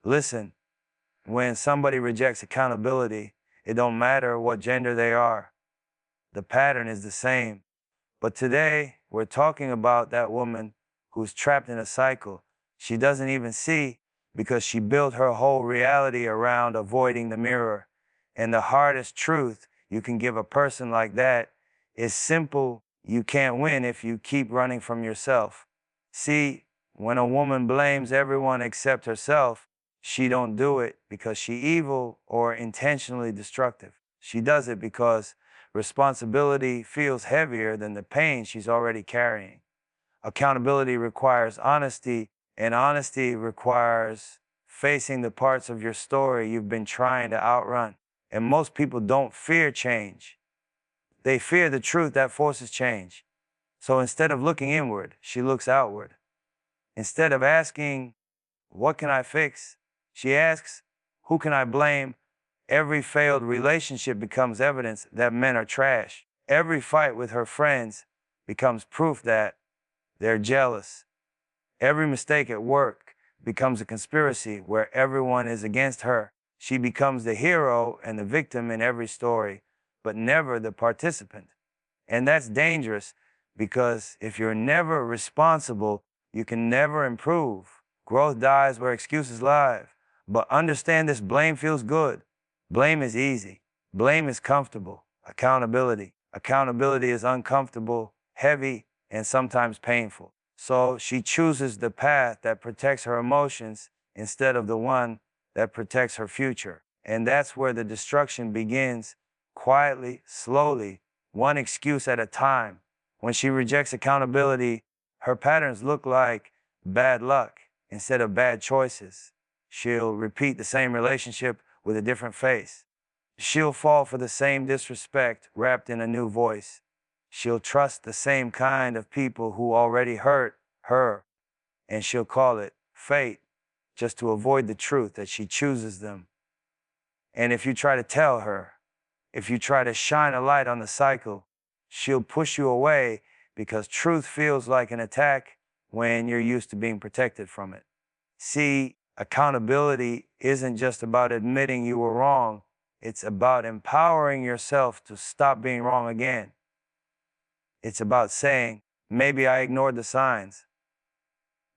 Listen, when somebody rejects accountability, it don't matter what gender they are. The pattern is the same. But today, we're talking about that woman who's trapped in a cycle she doesn't even see because she built her whole reality around avoiding the mirror. And the hardest truth you can give a person like that is simple: you can't win if you keep running from yourself. See, when a woman blames everyone except herself, she don't do it because she evil or intentionally destructive. She does it because responsibility feels heavier than the pain she's already carrying. Accountability requires honesty, and honesty requires facing the parts of your story you've been trying to outrun. And most people don't fear change. They fear the truth that forces change. So instead of looking inward, she looks outward. Instead of asking, what can I fix? She asks, who can I blame? Every failed relationship becomes evidence that men are trash. Every fight with her friends becomes proof that they're jealous. Every mistake at work becomes a conspiracy where everyone is against her. She becomes the hero and the victim in every story, but never the participant. And that's dangerous because if you're never responsible, you can never improve. Growth dies where excuses live. But understand this: blame feels good. Blame is easy. Blame is comfortable. Accountability is uncomfortable, heavy, and sometimes painful. So she chooses the path that protects her emotions instead of the one that protects her future. And that's where the destruction begins, quietly, slowly, one excuse at a time. When she rejects accountability, her patterns look like bad luck instead of bad choices. She'll repeat the same relationship with a different face. She'll fall for the same disrespect wrapped in a new voice. She'll trust the same kind of people who already hurt her, and she'll call it fate just to avoid the truth that she chooses them. And if you try to tell her, if you try to shine a light on the cycle, she'll push you away because truth feels like an attack when you're used to being protected from it. See, accountability isn't just about admitting you were wrong. It's about empowering yourself to stop being wrong again. It's about saying, maybe I ignored the signs.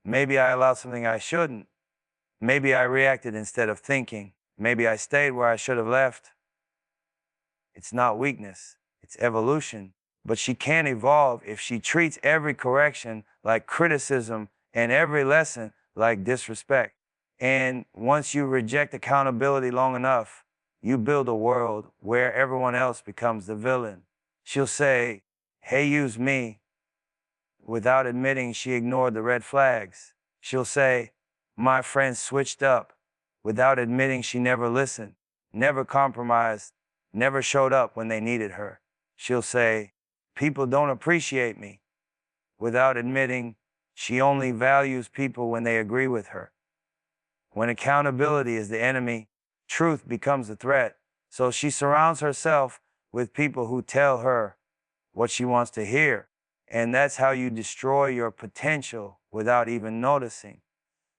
Maybe I allowed something I shouldn't. Maybe I reacted instead of thinking. Maybe I stayed where I should have left. It's not weakness, it's evolution. But she can't evolve if she treats every correction like criticism and every lesson like disrespect. And once you reject accountability long enough, you build a world where everyone else becomes the villain. She'll say, hey, use me, without admitting she ignored the red flags. She'll say, my friends switched up, without admitting she never listened, never compromised, never showed up when they needed her. She'll say, people don't appreciate me, without admitting she only values people when they agree with her. When accountability is the enemy, truth becomes the threat. So she surrounds herself with people who tell her what she wants to hear. And that's how you destroy your potential without even noticing.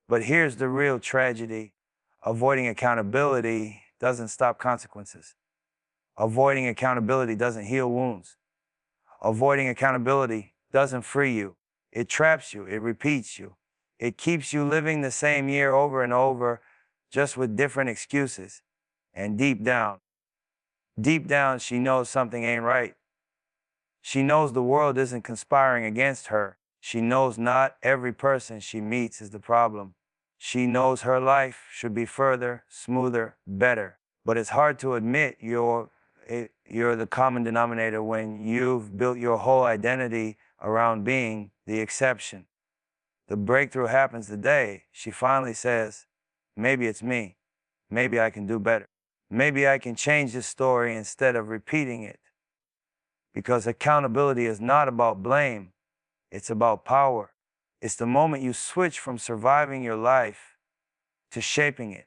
But here's the real tragedy. Avoiding accountability doesn't stop consequences. Avoiding accountability doesn't heal wounds. Avoiding accountability doesn't free you. It traps you, it repeats you. It keeps you living the same year over and over, just with different excuses. And deep down, she knows something ain't right. She knows the world isn't conspiring against her. She knows not every person she meets is the problem. She knows her life should be further, smoother, better. But it's hard to admit you're the common denominator when you've built your whole identity around being the exception. The breakthrough happens the day she finally says, maybe it's me. Maybe I can do better. Maybe I can change this story instead of repeating it. Because accountability is not about blame. It's about power. It's the moment you switch from surviving your life to shaping it.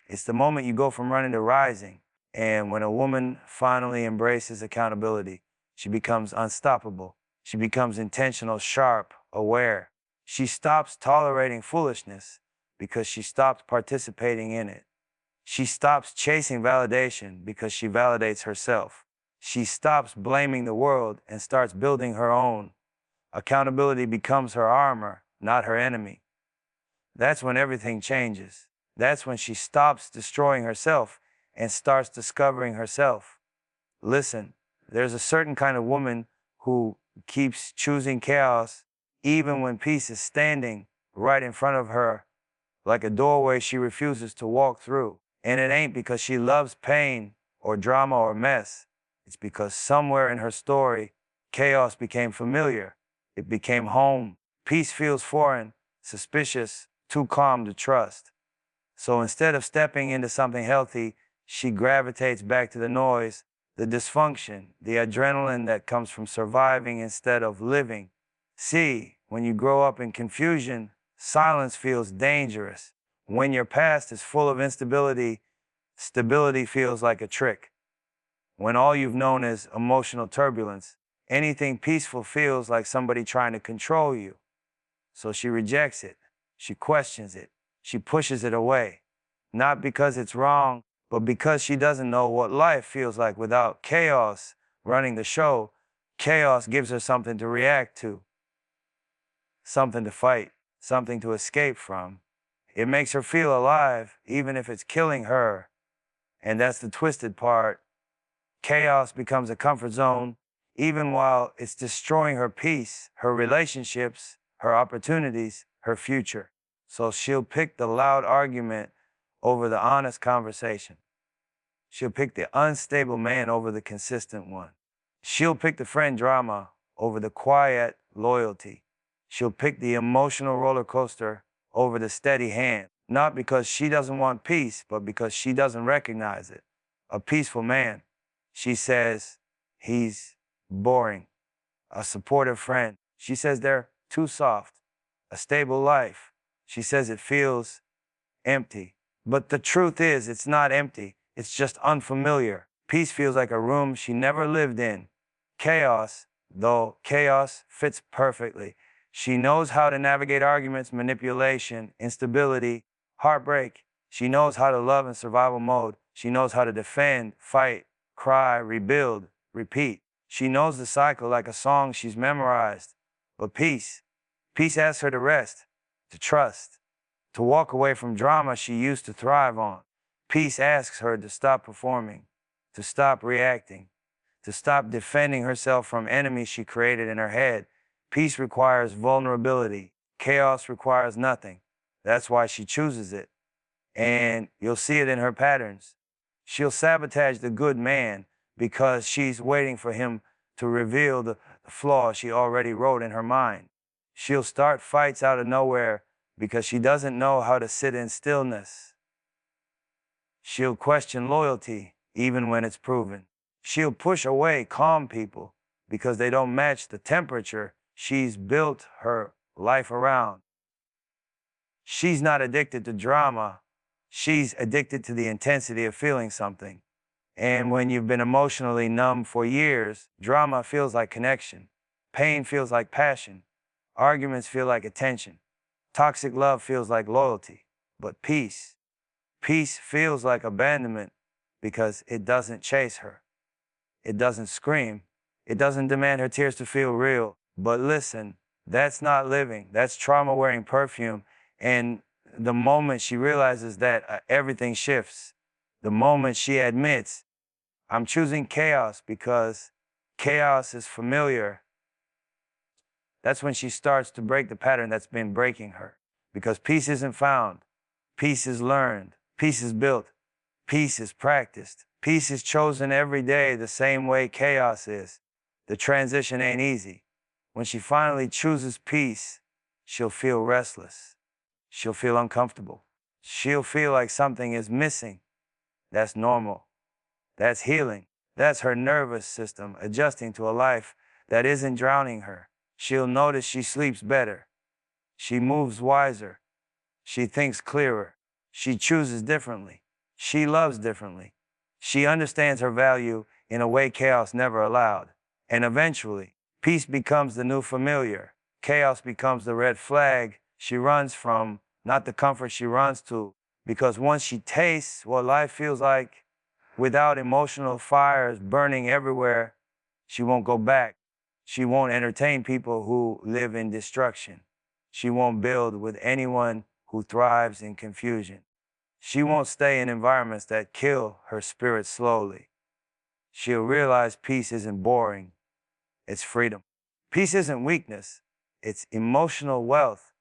It's the moment you go from running to rising. And when a woman finally embraces accountability, she becomes unstoppable. She becomes intentional, sharp, aware. She stops tolerating foolishness because she stops participating in it. She stops chasing validation because she validates herself. She stops blaming the world and starts building her own. Accountability becomes her armor, not her enemy. That's when everything changes. That's when she stops destroying herself and starts discovering herself. Listen, there's a certain kind of woman who keeps choosing chaos even when peace is standing right in front of her, like a doorway she refuses to walk through. And it ain't because she loves pain or drama or mess. It's because somewhere in her story, chaos became familiar. It became home. Peace feels foreign, suspicious, too calm to trust. So instead of stepping into something healthy, she gravitates back to the noise, the dysfunction, the adrenaline that comes from surviving instead of living. See, when you grow up in confusion, silence feels dangerous. When your past is full of instability, stability feels like a trick. When all you've known is emotional turbulence, anything peaceful feels like somebody trying to control you. So she rejects it. She questions it. She pushes it away. Not because it's wrong, but because she doesn't know what life feels like without chaos running the show. Chaos gives her something to react to, something to fight, something to escape from. It makes her feel alive, even if it's killing her. And that's the twisted part. Chaos becomes a comfort zone, even while it's destroying her peace, her relationships, her opportunities, her future. So she'll pick the loud argument over the honest conversation. She'll pick the unstable man over the consistent one. She'll pick the friend drama over the quiet loyalty. She'll pick the emotional roller coaster over the steady hand. Not because she doesn't want peace, but because she doesn't recognize it. A peaceful man, she says, he's boring. A supportive friend, she says they're too soft. A stable life, she says it feels empty. But the truth is, it's not empty. It's just unfamiliar. Peace feels like a room she never lived in. Chaos, though chaos fits perfectly. She knows how to navigate arguments, manipulation, instability, heartbreak. She knows how to love in survival mode. She knows how to defend, fight, cry, rebuild, repeat. She knows the cycle like a song she's memorized. But peace asks her to rest, to trust, to walk away from drama she used to thrive on. Peace asks her to stop performing, to stop reacting, to stop defending herself from enemies she created in her head. Peace requires vulnerability. Chaos requires nothing. That's why she chooses it. And you'll see it in her patterns. She'll sabotage the good man because she's waiting for him to reveal the flaw she already wrote in her mind. She'll start fights out of nowhere because she doesn't know how to sit in stillness. She'll question loyalty even when it's proven. She'll push away calm people because they don't match the temperature she's built her life around. She's not addicted to drama. She's addicted to the intensity of feeling something. And when you've been emotionally numb for years, drama feels like connection. Pain feels like passion. Arguments feel like attention. Toxic love feels like loyalty. But peace feels like abandonment because it doesn't chase her. It doesn't scream. It doesn't demand her tears to feel real. But listen, that's not living. That's trauma wearing perfume. And the moment she realizes that, everything shifts. The moment she admits, I'm choosing chaos because chaos is familiar. That's when she starts to break the pattern that's been breaking her. Because peace isn't found. Peace is learned. Peace is built. Peace is practiced. Peace is chosen every day the same way chaos is. The transition ain't easy. When she finally chooses peace, she'll feel restless. She'll feel uncomfortable. She'll feel like something is missing. That's normal. That's healing. That's her nervous system adjusting to a life that isn't drowning her. She'll notice she sleeps better. She moves wiser. She thinks clearer. She chooses differently. She loves differently. She understands her value in a way chaos never allowed. And eventually, peace becomes the new familiar. Chaos becomes the red flag she runs from not the comfort she runs to. Because once she tastes what life feels like without emotional fires burning everywhere, she won't go back. She won't entertain people who live in destruction. She won't build with anyone who thrives in confusion. She won't stay in environments that kill her spirit slowly. She'll realize peace isn't boring, it's freedom. Peace isn't weakness, it's emotional wealth.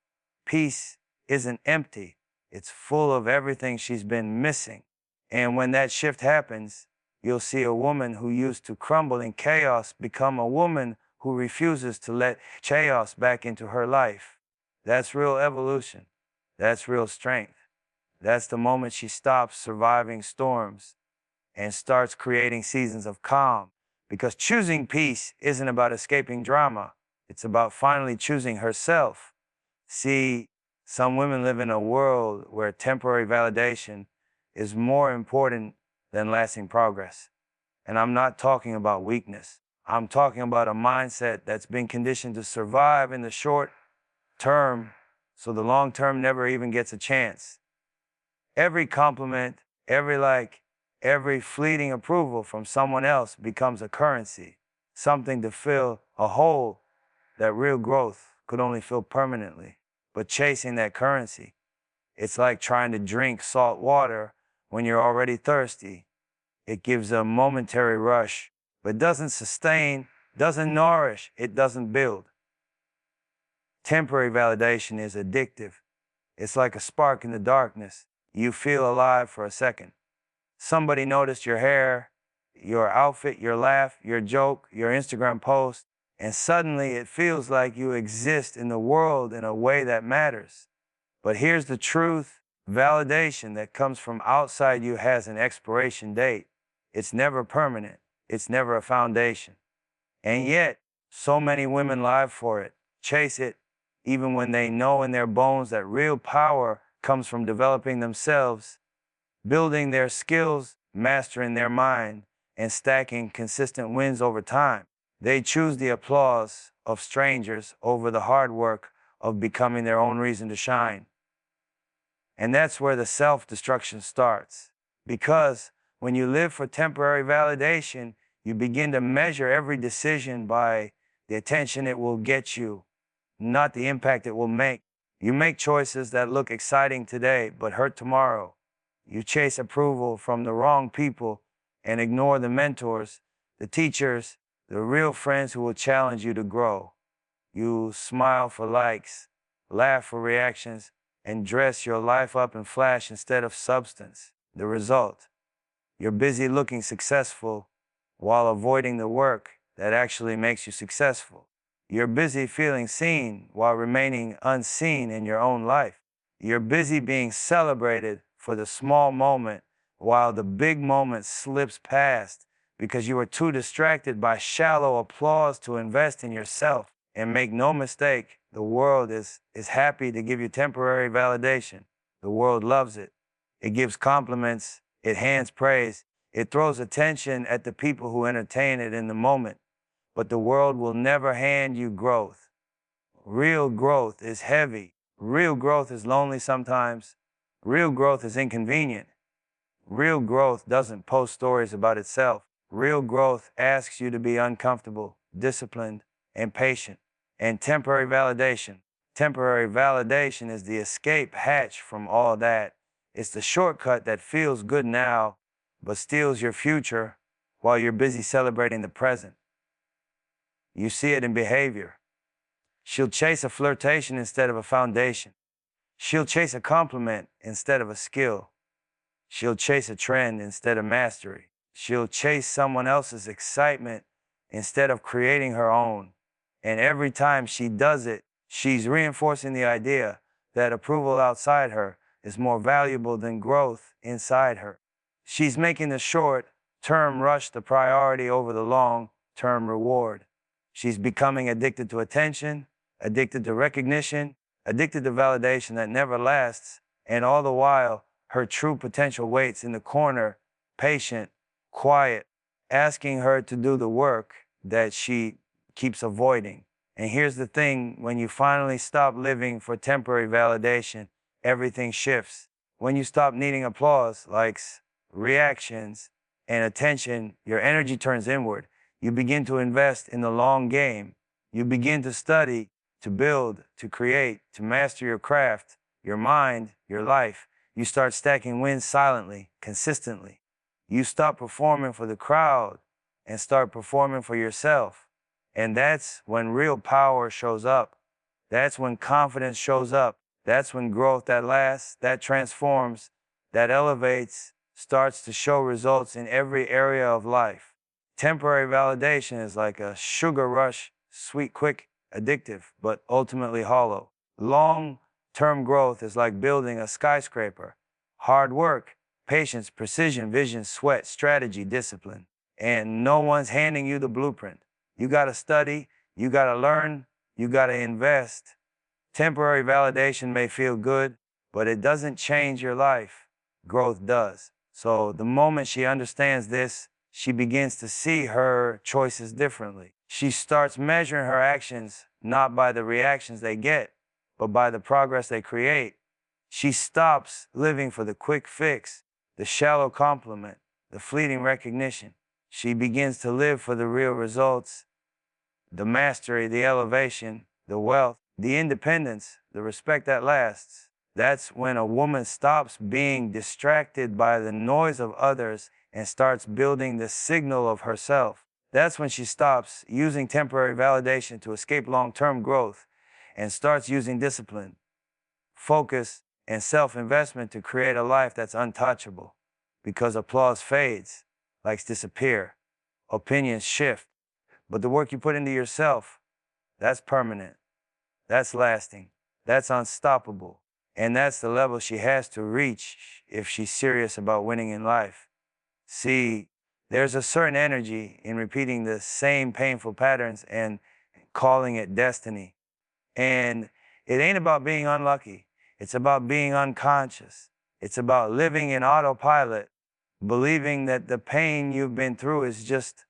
Peace isn't empty, it's full of everything she's been missing. And when that shift happens, you'll see a woman who used to crumble in chaos become a woman who refuses to let chaos back into her life. That's real evolution. That's real strength. That's the moment she stops surviving storms and starts creating seasons of calm. Because choosing peace isn't about escaping drama, it's about finally choosing herself. See, some women live in a world where temporary validation is more important than lasting progress. And I'm not talking about weakness. I'm talking about a mindset that's been conditioned to survive in the short term so the long term never even gets a chance. Every compliment, every like, every fleeting approval from someone else becomes a currency, something to fill a hole that real growth could only fill permanently. But chasing that currency, it's like trying to drink salt water when you're already thirsty. It gives a momentary rush, but doesn't sustain, doesn't nourish, it doesn't build. Temporary validation is addictive. It's like a spark in the darkness. You feel alive for a second. Somebody noticed your hair, your outfit, your laugh, your joke, your Instagram post, and suddenly it feels like you exist in the world in a way that matters. But here's the truth. Validation that comes from outside you has an expiration date. It's never permanent. It's never a foundation. And yet, so many women live for it, chase it, even when they know in their bones that real power comes from developing themselves, building their skills, mastering their mind, and stacking consistent wins over time. They choose the applause of strangers over the hard work of becoming their own reason to shine. And that's where the self-destruction starts. Because when you live for temporary validation, you begin to measure every decision by the attention it will get you, not the impact it will make. You make choices that look exciting today but hurt tomorrow. You chase approval from the wrong people and ignore the mentors, the teachers, the real friends who will challenge you to grow. You smile for likes, laugh for reactions, and dress your life up in flash instead of substance. The result: you're busy looking successful while avoiding the work that actually makes you successful. You're busy feeling seen while remaining unseen in your own life. You're busy being celebrated for the small moment while the big moment slips past because you were too distracted by shallow applause to invest in yourself. And make no mistake, the world is happy to give you temporary validation. The world loves it. It gives compliments, it hands praise, it throws attention at the people who entertain it in the moment. But the world will never hand you growth. Real growth is heavy. Real growth is lonely sometimes. Real growth is inconvenient. Real growth doesn't post stories about itself. Real growth asks you to be uncomfortable, disciplined, and patient. And temporary validation. Temporary validation is the escape hatch from all that. It's the shortcut that feels good now, but steals your future while you're busy celebrating the present. You see it in behavior. She'll chase a flirtation instead of a foundation. She'll chase a compliment instead of a skill. She'll chase a trend instead of mastery. She'll chase someone else's excitement instead of creating her own. And every time she does it, she's reinforcing the idea that approval outside her is more valuable than growth inside her. She's making the short-term rush the priority over the long-term reward. She's becoming addicted to attention, addicted to recognition, addicted to validation that never lasts, and all the while, her true potential waits in the corner, patient, quiet, asking her to do the work that she keeps avoiding. And here's the thing, when you finally stop living for temporary validation everything shifts. When you stop needing applause, likes, reactions, and attention, your energy turns inward. You begin to invest in the long game. You begin to study, to build, to create, to master your craft, your mind, your life. You start stacking wins silently, consistently. You stop performing for the crowd and start performing for yourself. And that's when real power shows up. That's when confidence shows up. That's when growth that lasts, that transforms, that elevates, starts to show results in every area of life. Temporary validation is like a sugar rush, sweet, quick, addictive, but ultimately hollow. Long-term growth is like building a skyscraper. Hard work, patience, precision, vision, sweat, strategy, discipline. And no one's handing you the blueprint. You gotta study, you gotta learn, you gotta invest. Temporary validation may feel good, but it doesn't change your life. Growth does. So the moment she understands this, she begins to see her choices differently. She starts measuring her actions not by the reactions they get, but by the progress they create. She stops living for the quick fix, the shallow compliment, the fleeting recognition. She begins to live for the real results, the mastery, the elevation, the wealth, the independence, the respect that lasts. That's when a woman stops being distracted by the noise of others and starts building the signal of herself. That's when she stops using temporary validation to escape long-term growth and starts using discipline, focus, and self-investment to create a life that's untouchable. Because applause fades, likes disappear, opinions shift, but the work you put into yourself, that's permanent, that's lasting, that's unstoppable. And that's the level she has to reach if she's serious about winning in life. See, there's a certain energy in repeating the same painful patterns and calling it destiny. And it ain't about being unlucky. It's about being unconscious. It's about living in autopilot, believing that the pain you've been through is just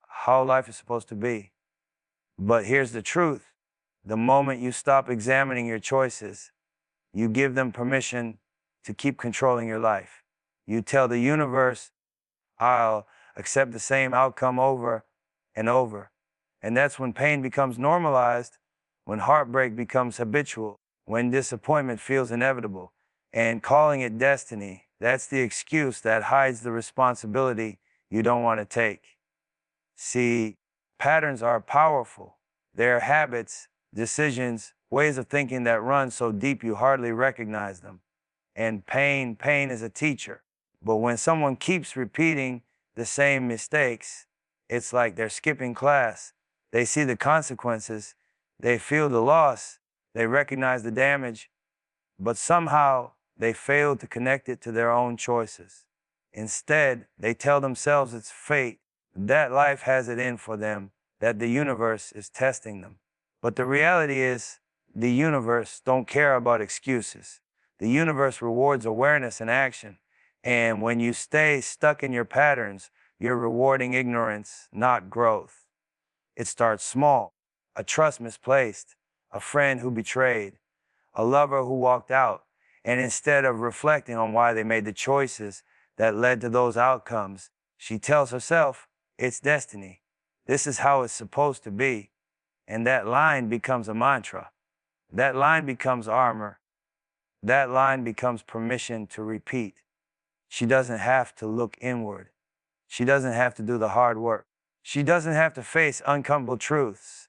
how life is supposed to be. But here's the truth. The moment you stop examining your choices, you give them permission to keep controlling your life. You tell the universe, I'll accept the same outcome over and over. And that's when pain becomes normalized, when heartbreak becomes habitual, when disappointment feels inevitable. And calling it destiny, that's the excuse that hides the responsibility you don't want to take. See, patterns are powerful. They're habits, decisions, ways of thinking that run so deep you hardly recognize them. And pain is a teacher. But when someone keeps repeating the same mistakes, it's like they're skipping class. They see the consequences, they feel the loss, they recognize the damage, but somehow they fail to connect it to their own choices. Instead, they tell themselves it's fate, that life has it in for them, that the universe is testing them. But the reality is, the universe don't care about excuses. The universe rewards awareness and action. And when you stay stuck in your patterns, you're rewarding ignorance, not growth. It starts small. A trust misplaced, a friend who betrayed, a lover who walked out. And instead of reflecting on why they made the choices that led to those outcomes, she tells herself, it's destiny. This is how it's supposed to be. And that line becomes a mantra. That line becomes armor. That line becomes permission to repeat. She doesn't have to look inward. She doesn't have to do the hard work. She doesn't have to face uncomfortable truths.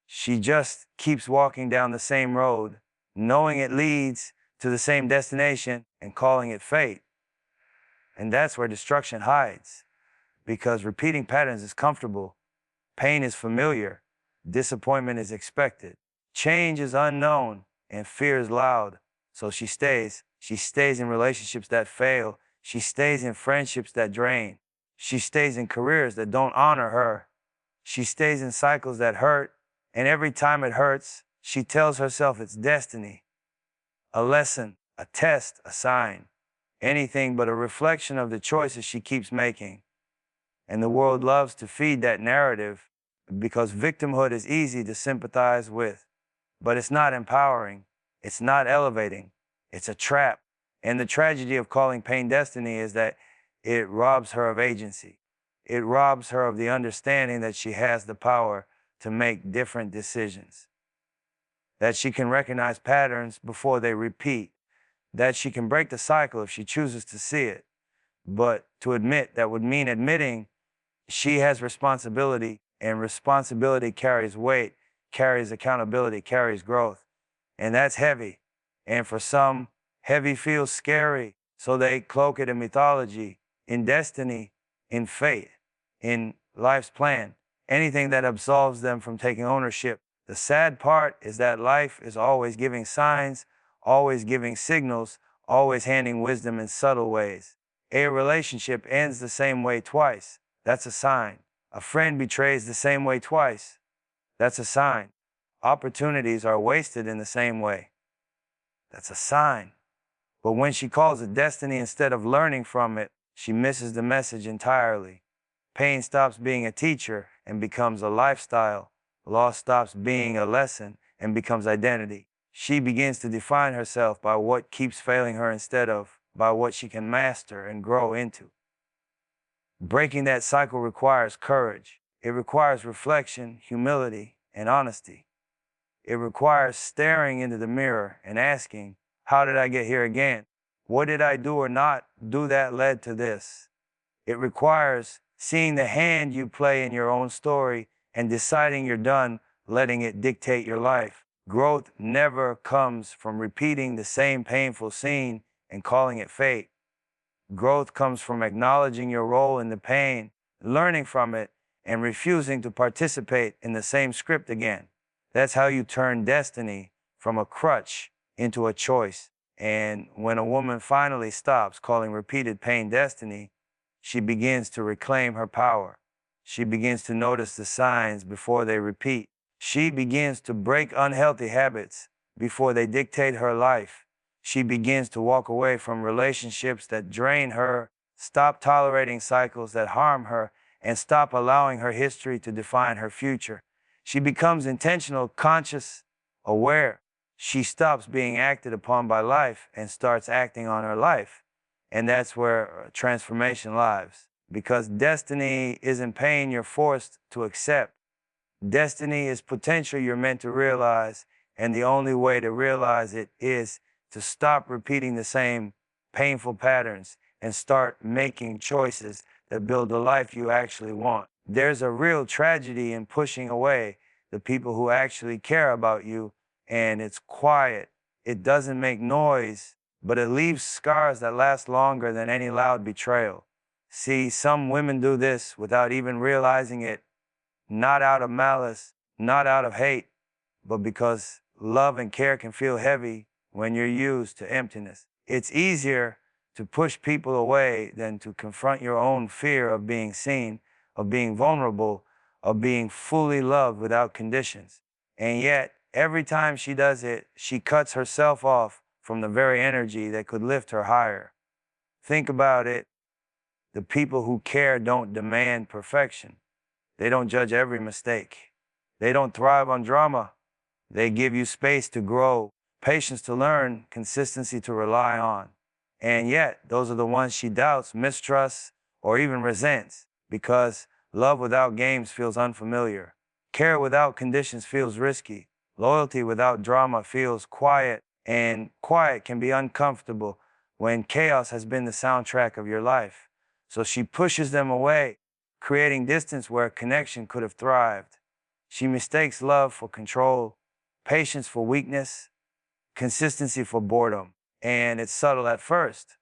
She just keeps walking down the same road, knowing it leads to the same destination and calling it fate. And that's where destruction hides. Because repeating patterns is comfortable, pain is familiar, disappointment is expected, change is unknown, and fear is loud. So she stays. She stays in relationships that fail. She stays in friendships that drain. She stays in careers that don't honor her. She stays in cycles that hurt, and every time it hurts, she tells herself it's destiny, a lesson, a test, a sign, anything but a reflection of the choices she keeps making. And the world loves to feed that narrative because victimhood is easy to sympathize with, but it's not empowering, it's not elevating, It's a trap. And the tragedy of calling pain destiny is that it robs her of agency. It robs her of the understanding that she has the power to make different decisions, that she can recognize patterns before they repeat, that she can break the cycle if she chooses to see it. But to admit that would mean admitting she has responsibility, and responsibility carries weight, carries accountability, carries growth. And that's heavy. And for some, heavy feels scary, so they cloak it in mythology, in destiny, in fate, in life's plan, anything that absolves them from taking ownership. The sad part is that life is always giving signs, always giving signals, always handing wisdom in subtle ways. A relationship ends the same way twice. That's a sign. A friend betrays the same way twice. That's a sign. Opportunities are wasted in the same way. That's a sign. But when she calls it destiny instead of learning from it, she misses the message entirely. Pain stops being a teacher and becomes a lifestyle. Loss stops being a lesson and becomes identity. She begins to define herself by what keeps failing her instead of by what she can master and grow into. Breaking that cycle requires courage. It requires reflection, humility, and honesty. It requires staring into the mirror and asking, how did I get here again? What did I do or not do that led to this? It requires seeing the hand you play in your own story and deciding you're done letting it dictate your life. Growth never comes from repeating the same painful scene and calling it fate. Growth comes from acknowledging your role in the pain, learning from it, and refusing to participate in the same script again. That's how you turn destiny from a crutch into a choice. And when a woman finally stops calling repeated pain destiny, she begins to reclaim her power. She begins to notice the signs before they repeat. She begins to break unhealthy habits before they dictate her life. She begins to walk away from relationships that drain her, stop tolerating cycles that harm her, and stop allowing her history to define her future. She becomes intentional, conscious, aware. She stops being acted upon by life and starts acting on her life. And that's where transformation lies. Because destiny isn't pain you're forced to accept. Destiny is potential you're meant to realize, and the only way to realize it is to stop repeating the same painful patterns and start making choices that build the life you actually want. There's a real tragedy in pushing away the people who actually care about you, and it's quiet. It doesn't make noise, but it leaves scars that last longer than any loud betrayal. See, some women do this without even realizing it, not out of malice, not out of hate, but because love and care can feel heavy when you're used to emptiness. It's easier to push people away than to confront your own fear of being seen, of being vulnerable, of being fully loved without conditions. And yet, every time she does it, she cuts herself off from the very energy that could lift her higher. Think about it. The people who care don't demand perfection. They don't judge every mistake. They don't thrive on drama. They give you space to grow, patience to learn, consistency to rely on. And yet, those are the ones she doubts, mistrusts, or even resents, because love without games feels unfamiliar. Care without conditions feels risky. Loyalty without drama feels quiet, and quiet can be uncomfortable when chaos has been the soundtrack of your life. So she pushes them away, creating distance where connection could have thrived. She mistakes love for control, patience for weakness, consistency for boredom. And it's subtle at first.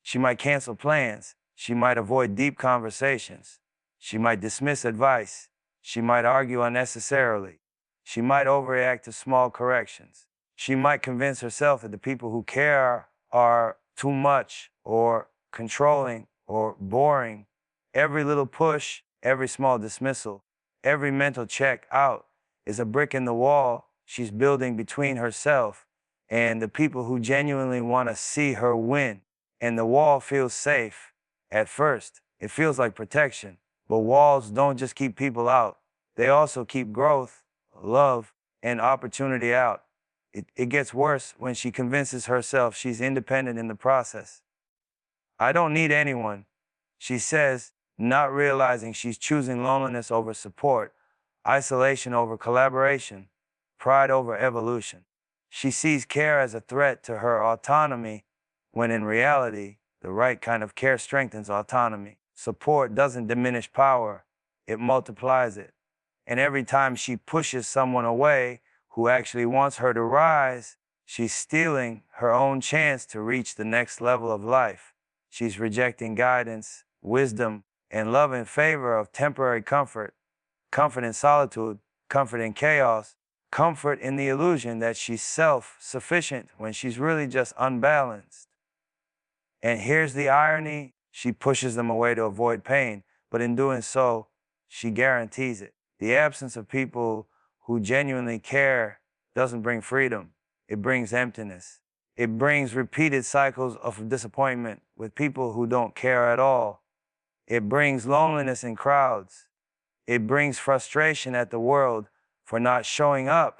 She might cancel plans. She might avoid deep conversations. She might dismiss advice. She might argue unnecessarily. She might overreact to small corrections. She might convince herself that the people who care are too much or controlling or boring. Every little push, every small dismissal, every mental check out is a brick in the wall she's building between herself and the people who genuinely want to see her win. And the wall feels safe at first. It feels like protection. But walls don't just keep people out. They also keep growth, love, and opportunity out. It gets worse when she convinces herself she's independent in the process. I don't need anyone, she says, not realizing she's choosing loneliness over support, isolation over collaboration, pride over evolution. She sees care as a threat to her autonomy, when in reality, the right kind of care strengthens autonomy. Support doesn't diminish power, it multiplies it. And every time she pushes someone away who actually wants her to rise, she's stealing her own chance to reach the next level of life. She's rejecting guidance, wisdom, and love in favor of temporary comfort, comfort in solitude, comfort in chaos, comfort in the illusion that she's self-sufficient when she's really just unbalanced. And here's the irony, she pushes them away to avoid pain, but in doing so, she guarantees it. The absence of people who genuinely care doesn't bring freedom, it brings emptiness. It brings repeated cycles of disappointment with people who don't care at all. It brings loneliness in crowds. It brings frustration at the world for not showing up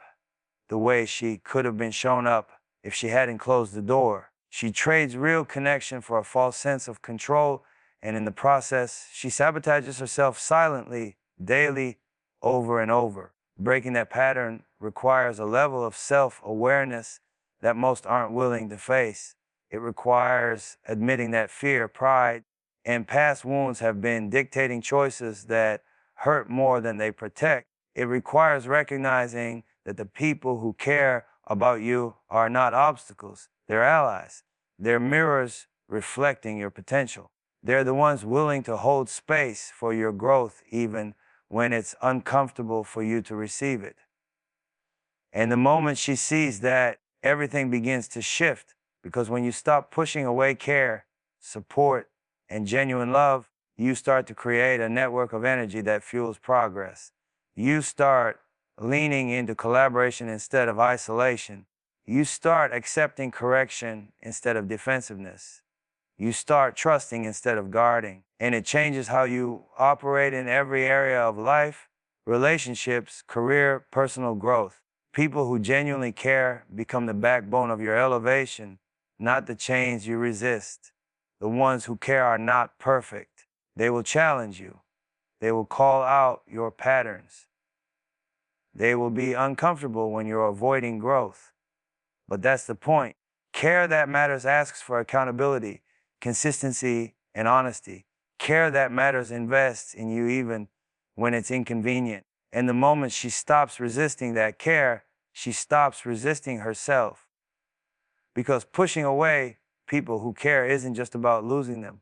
the way she could have been shown up if she hadn't closed the door. She trades real connection for a false sense of control, and in the process, she sabotages herself silently, daily, over and over. Breaking that pattern requires a level of self-awareness that most aren't willing to face. It requires admitting that fear, pride, and past wounds have been dictating choices that hurt more than they protect. It requires recognizing that the people who care about you are not obstacles, they're allies. They're mirrors reflecting your potential. They're the ones willing to hold space for your growth even when it's uncomfortable for you to receive it. And the moment she sees that, everything begins to shift, because when you stop pushing away care, support, and genuine love, you start to create a network of energy that fuels progress. You start leaning into collaboration instead of isolation. You start accepting correction instead of defensiveness. You start trusting instead of guarding. And it changes how you operate in every area of life, relationships, career, personal growth. People who genuinely care become the backbone of your elevation, not the chains you resist. The ones who care are not perfect. They will challenge you. They will call out your patterns. They will be uncomfortable when you're avoiding growth. But that's the point. Care that matters asks for accountability, consistency, and honesty. Care that matters invests in you even when it's inconvenient. And the moment she stops resisting that care, she stops resisting herself. Because pushing away people who care isn't just about losing them.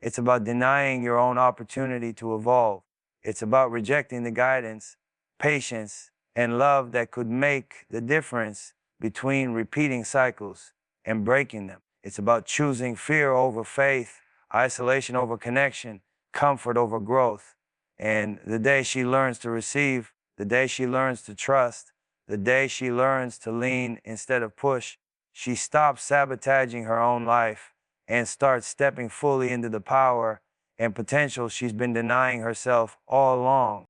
It's about denying your own opportunity to evolve. It's about rejecting the guidance, patience, and love that could make the difference between repeating cycles and breaking them. It's about choosing fear over faith, isolation over connection, comfort over growth. And the day she learns to receive, the day she learns to trust, the day she learns to lean instead of push, she stops sabotaging her own life and starts stepping fully into the power and potential she's been denying herself all along.